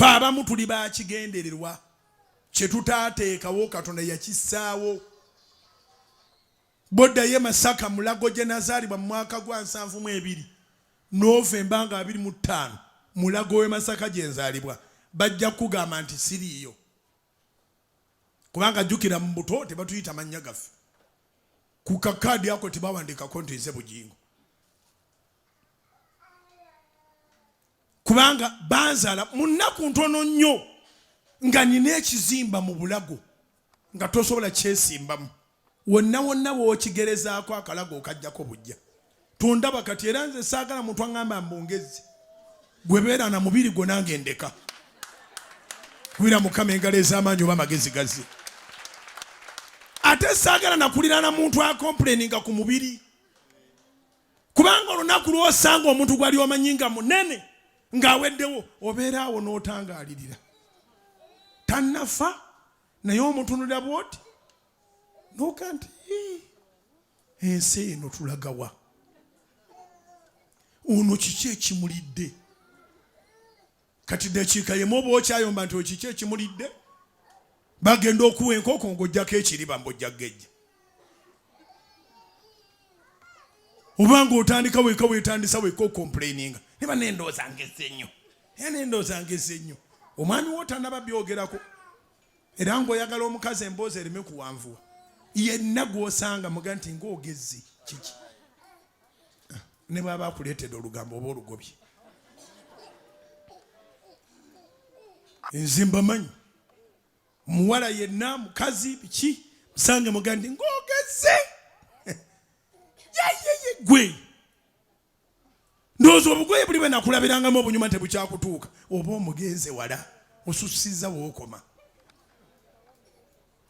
Ffe abamu tuli bakigendererwa. Kye tutaateekawo Katonda yakissaawo. Bodda ye Masaka Mulago gye nazaalibwa mu mwaka gwa 72 Novemba 25 Mulago we Masaka gye nzaalibwa bajja kugamba nti siriiyo. Kubanga jjukira mu buto tebatuyita mannya gaffe. Ku kakkaadi ako tebawandikako nti nze Bujjingo. Kubanga banzaala mu nnaku ntono nnyo nga nina ekizimba mu Bulago nga tosobola kyesimbamu. Wonna wonna w'okigerezaako akalago okajjako bujja. Tondaba kati era nze saagala muntu aŋŋamba mbongezi. Gwe beera na mubiri gwo nange ndeka. Kubira Mukama engalo ez'amaanyi oba amagezi gazi. Ate saagala nakulira na muntu akomplaininga ku mubiri. Kubanga olunaku lw'osanga omuntu gwali omanyi nga munene ng'aweddewo obeera awo n'otangaalirira. Tannafa naye omutunulira bw'oti noga nti ensi eno tulagawa. Ono kiki ekimulidde? Kati dakiika yemu oba okyayomba nti kiki ekimulidde? Bagenda okuwa enkoko ng'ojjako ekiriba mbojja gejja. Obanga otandika weka weetandisa weka okomplaininga. Neba n'endowooza ngezze nnyo. N'endowooza ngezze nnyo. Omwami wo tannaba byogerako. Era ng'oyagala omukazi emboozi ereme kuwanvuwa. Yenna gw'osanga muga nti ng'ogezze kiki. Ne bw'aba akuleetedde olugambo oba olugobye. Nze mbamanyi. Muwala yenna mukazi biki musange muga nti ng'ogezze. Yayeye gwe. Ndowooza obugoye buli bwe nakulabirangamu obunyuma tebukyakutuuka. Oba omugenze wala osussizza w'okoma.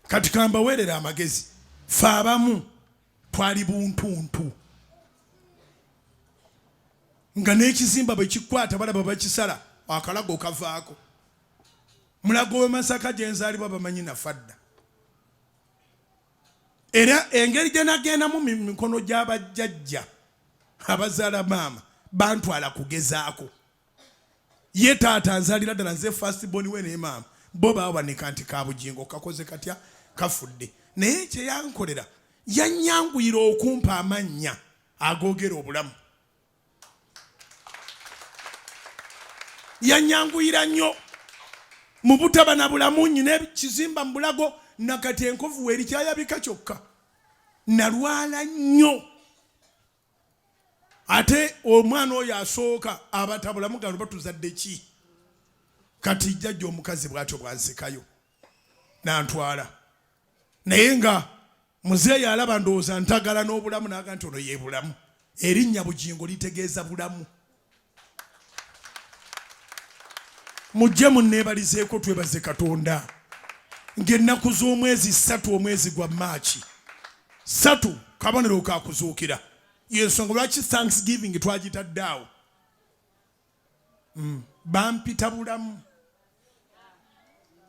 Kati kambaweerera amagezi. Ffe abamu twali buntuntu. Nga n'ekizimba bwe kikwata balaba bakisala akalago kavaako. Mulago we Masaka gye nzaalibwa bamanyi nafadda. Era engeri gye nagendamu mu mikono gy'abajjajja abazaala maama bantwala kugezaako. Ye taata nzaalira ddala nze first born we ne maama bo baawanika nti ka Bujjingo kakoze katya kafudde. Naye kye yankolera yanyanguyira okumpa amannya agoogera obulamu. Yanyanguyira nnyo mu butaba na bulamu nyina ekizimba mu Bulago nakati enkovu weeri kyayabika kyokka. Nalwala nnyo. Ate omwana oyo asooka abatabulamu gano batuzadde ki? Kati jjajja omukazi bw'atyo bwansekayo n'antwala. Naye nga muzeeyi alaba ndowooza ntagala n'obulamu n'aga nti ono ye bulamu. Erinnya Bujjingo litegeeza bulamu. Mujje munneebalizeeko twebaze Katonda. Ng'ennaku z'omwezi 3 omwezi gwa Maachi 3 kabonero ka kuzuukira. Yensonga lwaki Thanksgiving twagitadde awo. Bampita bulamu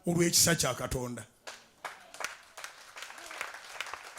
olw'ekisa kya Katonda.